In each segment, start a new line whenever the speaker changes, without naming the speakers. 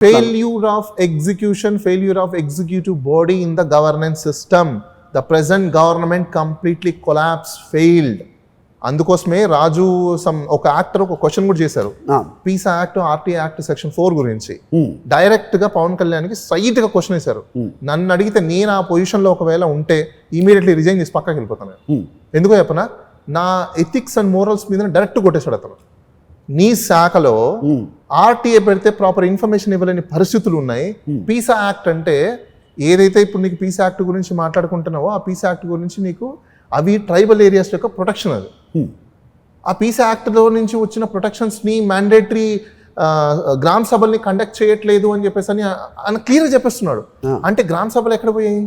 Failure of execution, failure of executive body in the governance system. The present government completely collapsed, failed. అందుకోసమే రాజు ఒక actor ఒక question కూడా చేశారు PESA act RT act section 4 గురించి direct గా పవన్ కళ్యాణ్కి straight గా క్వశ్చన్ వేశారు. నన్ను అడిగితే నేను ఆ పొజిషన్ లో ఒకవేళ ఉంటే ఇమీడియట్లీ రిజైన్ చేసి పక్కకి వెళ్ళిపోతాను. ఎందుకో చెప్పనా, నా ఎథిక్స్ అండ్ మోరల్స్ మీద డైరెక్ట్ కొట్టేశాడు అతను. నీ శాఖలో ఆర్టీఏ పెడితే ప్రాపర్ ఇన్ఫర్మేషన్ ఇవ్వలేని పరిస్థితులు ఉన్నాయి. పీసా యాక్ట్ అంటే ఏదైతే ఇప్పుడు నీకు పీసా యాక్ట్ గురించి మాట్లాడుకుంటున్నావో ఆ పీసా యాక్ట్ గురించి నీకు అవి ట్రైబల్ ఏరియాస్ యొక్క ప్రొటెక్షన్. అది ఆ పీసా యాక్ట్లో నుంచి వచ్చిన ప్రొటెక్షన్స్ని మ్యాండేటరీ గ్రామ సభల్ని కండక్ట్ చేయట్లేదు అని చెప్పేసి అని ఆయన క్లియర్గా చెప్పేస్తున్నాడు. అంటే గ్రామ సభలు ఎక్కడ పోయాయి,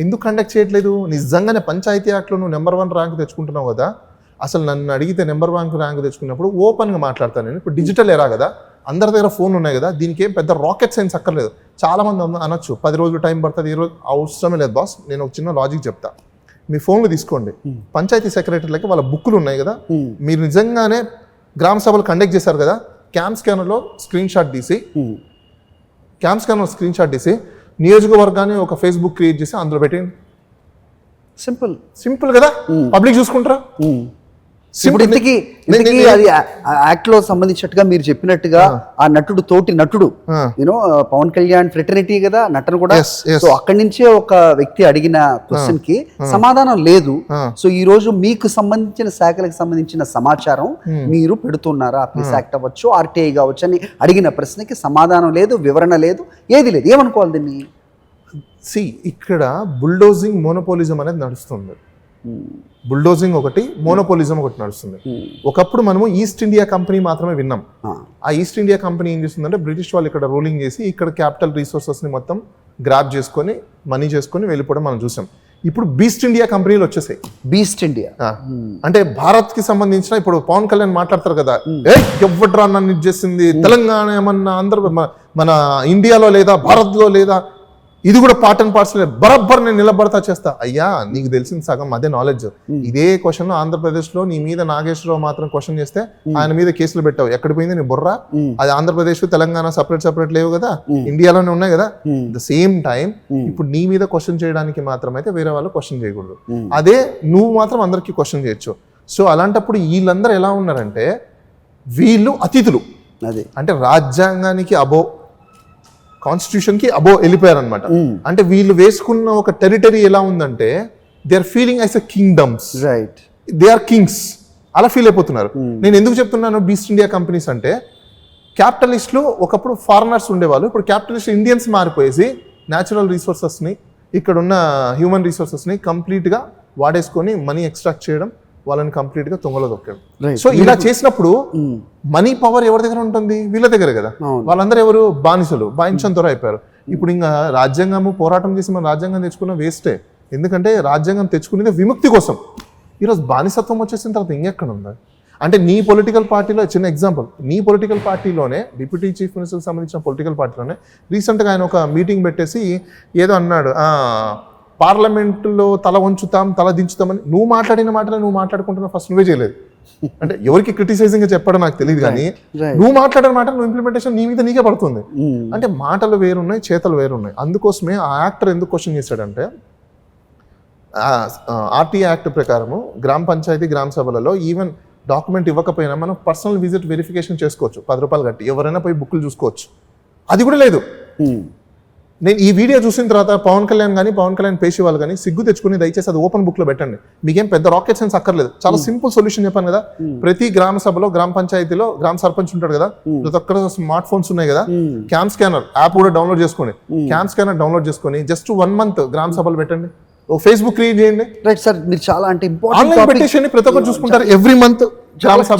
ఎందుకు కండక్ట్ చేయట్లేదు? నిజంగానే పంచాయతీ యాక్ట్లో నువ్వు నెంబర్ 1 ర్యాంక్ తెచ్చుకుంటున్నావు కదా. అసలు నన్ను అడిగితే నెంబర్ 1 ర్యాంక్ తెచ్చుకున్నప్పుడు ఓపెన్గా మాట్లాడతాను నేను. ఇప్పుడు డిజిటల్ ఎరా కదా, అందరి దగ్గర ఫోన్ ఉన్నాయి కదా, దీనికి ఏం పెద్ద రాకెట్ సైన్స్ అక్కర్లేదు. చాలామంది అనొచ్చు 10 రోజులు టైం పడుతుంది, 20 రోజు అవసరమే లేదు బాస్. నేను ఒక చిన్న లాజిక్ చెప్తా. మీ ఫోన్లు తీసుకోండి, పంచాయతీ సెక్రటరీలకి వాళ్ళ బుక్లు ఉన్నాయి కదా, మీరు నిజంగానే గ్రామ సభలు కండక్ట్ చేశారు కదా, క్యామ్ స్కానర్లో స్క్రీన్ షాట్ తీసి నియోజకవర్గాన్ని ఒక ఫేస్బుక్ క్రియేట్ చేసి అందులో పెట్టండి. సింపుల్ కదా, పబ్లిక్ చూసుకుంటారా?
ఇప్పుడు ఇంతకీ అది యాక్ట్ లో సంబంధించినట్టుగా మీరు చెప్పినట్టుగా ఆ తోటి నటుడు యూనో పవన్ కళ్యాణ్ ఫ్రెటర్నిటీ కదా, నటన కూడా. సో అక్కడి నుంచే ఒక వ్యక్తి అడిగిన క్వశ్చన్ కి సమాధానం లేదు. సో ఈ రోజు మీకు సంబంధించిన శాఖలకు సంబంధించిన సమాచారం మీరు పెడుతున్నారా? పీస్ యాక్ట్ అవ్వచ్చు, ఆర్టీఐ కావచ్చు అని అడిగిన ప్రశ్నకి సమాధానం లేదు, వివరణ లేదు, ఏది లేదు. ఏమనుకోవాలి దీన్ని?
ఇక్కడ బుల్డోజింగ్ మోనోపోలిజం అనేది నడుస్తుంది. బుల్డోజింగ్ ఒకటి, మోనోపోలిజం ఒకటి నడుస్తుంది. ఒకప్పుడు మనము ఈస్ట్ ఇండియా కంపెనీ మాత్రమే విన్నాం. ఆ ఈస్ట్ ఇండియా కంపెనీ ఏం చేస్తుందంటే బ్రిటిష్ వాళ్ళు ఇక్కడ రూలింగ్ చేసి ఇక్కడ క్యాపిటల్ రిసోర్సెస్ని మొత్తం గ్రాప్ చేసుకొని మనీ చేసుకొని వెళ్ళిపోవడం మనం చూసాం. ఇప్పుడు బీస్ట్ ఇండియా కంపెనీలు వచ్చేసాయి.
బీస్ట్ ఇండియా
అంటే భారత్ కి సంబంధించిన, ఇప్పుడు పవన్ కళ్యాణ్ మాట్లాడతారు కదా, ఎవడ్రా నన్ను ఇది చేసింది, తెలంగాణ ఏమన్నా ఆంధ్ర మన ఇండియాలో లేదా భారత్లో లేదా, ఇది కూడా పార్ట్ అండ్ పార్ట్స్ బరబ్బర్ నేను నిలబడతా చేస్తా. అయ్యా నీకు తెలిసిన సగం అదే నాలెడ్జ్. ఇదే క్వశ్చన్ ఆంధ్రప్రదేశ్లో నీ మీద నాగేశ్వరరావు మాత్రం క్వశ్చన్ చేస్తే ఆయన మీద కేసులు పెట్టావు. ఎక్కడ పోయింది నీ బుర్రా? అది ఆంధ్రప్రదేశ్ తెలంగాణ సపరేట్ లేవు కదా, ఇండియాలోనే ఉన్నాయి కదా. ద సేమ్ టైం ఇప్పుడు నీ మీద క్వశ్చన్ చేయడానికి మాత్రం అయితే వేరే వాళ్ళు క్వశ్చన్ చేయకూడదు. అదే నువ్వు మాత్రం అందరికీ క్వశ్చన్ చేయొచ్చు. సో అలాంటప్పుడు వీళ్ళందరూ ఎలా ఉన్నారంటే వీళ్ళు అతిథులు.
అదే అంటే
రాజ్యాంగానికి అబో, కాన్స్టిట్యూషన్ కి అబో వెళ్ళిపోయారు అనమాట. అంటే వీళ్ళు వేసుకున్న ఒక టెరిటరీ ఎలా ఉందంటే they are feeling as a kingdoms,
right?
They are kings, అలా ఫీల్ అయిపోతున్నారు. నేను ఎందుకు చెప్తున్నాను బీస్ట్ ఇండియా కంపెనీస్ అంటే, క్యాపిటలిస్టులు ఒకప్పుడు ఫారినర్స్ ఉండేవాళ్ళు, ఇప్పుడు క్యాపిటలిస్ట్ ఇండియన్స్ మారిపోయేసి న్యాచురల్ రిసోర్సెస్ని, ఇక్కడ ఉన్న హ్యూమన్ రిసోర్సెస్ని కంప్లీట్గా వాడేసుకొని మనీ ఎక్స్ట్రాక్ట్ చేయడం, వాళ్ళని కంప్లీట్గా తొంగలో దొక్కడం. సో ఇలా చేసినప్పుడు మనీ పవర్ ఎవరి దగ్గర ఉంటుంది? వీళ్ళ దగ్గర కదా. వాళ్ళందరూ ఎవరు? బానిసలు, బాయించంతో అయిపోయారు. ఇప్పుడు ఇంకా రాజ్యాంగము పోరాటం చేసి మనం రాజ్యాంగం తెచ్చుకున్న వేస్టే. ఎందుకంటే రాజ్యాంగం తెచ్చుకునేది విముక్తి కోసం. ఈరోజు బానిసత్వం వచ్చేసిన తర్వాత ఇంకెక్కడ ఉంది? అంటే నీ పొలిటికల్ పార్టీలో, చిన్న ఎగ్జాంపుల్, నీ పొలిటికల్ పార్టీలోనే డిప్యూటీ చీఫ్ మినిస్టర్కి సంబంధించిన పొలిటికల్ పార్టీలోనే రీసెంట్గా ఆయన ఒక మీటింగ్ పెట్టేసి ఏదో అన్నాడు, పార్లమెంట్లో తల వంచుతాం, తల దించుతామని. నువ్వు మాట్లాడిన మాటలు నువ్వు మాట్లాడుకుంటున్నా, ఫస్ట్ నువ్వే చేయలేదు. అంటే ఎవరికి క్రిటిసైజింగ్ చెప్పడం నాకు తెలియదు, కానీ నువ్వు మాట్లాడిన మాట నువ్వు ఇంప్లిమెంటేషన్ నీ మీద నీకే పడుతుంది. అంటే మాటలు వేరున్నాయి, చేతలు వేరున్నాయి. అందుకోసమే ఆ యాక్టర్ ఎందుకు క్వశ్చన్ చేశాడంటే, ఆర్టీ యాక్ట్ ప్రకారము గ్రామ పంచాయతీ గ్రామ సభలలో ఈవెన్ డాక్యుమెంట్ ఇవ్వకపోయినా మనం పర్సనల్ విజిట్ వెరిఫికేషన్ చేసుకోవచ్చు, 10 రూపాయలు కట్టి ఎవరైనా పోయి బుక్లు చూసుకోవచ్చు. అది కూడా లేదు. నేను ఈ వీడియో చూసిన తర్వాత పవన్ కళ్యాణ్ కానీ పవన్ కళ్యాణ్ పేషి వాళ్ళు కానీ సిగ్గు తెచ్చుకుని దయచేసి అది ఓపెన్ బుక్లో పెట్టండి. మీకేం పెద్ద రాకెట్ సైన్స్ అక్కర్లేదు, చాలా సింపుల్ సొల్యూషన్ చెప్పాను కదా. ప్రతి గ్రామ సభలో గ్రామ పంచాయతీలో గ్రామ సర్పంచ్ ఉంటాడు కదా, ప్రతి ఒక్కరు స్మార్ట్ ఫోన్స్ ఉన్నాయి కదా, క్యామ్ స్కానర్ యాప్ కూడా డౌన్లోడ్ చేసుకోండి. క్యామ్ స్కానర్ డౌన్లోడ్ చేసుకొని జస్ట్ 1 month గ్రామ సభలు పెట్టండి, ఓ ఫేస్బుక్ క్రియేట్ చేయండి.
రైట్ సార్, మీరు చాలా అంటే
ఆన్లైన్ పెట్టేసి ప్రతి ఒక్కరు చూసుకుంటారు. ఎవ్రీ మంత్ గ్రామ సభ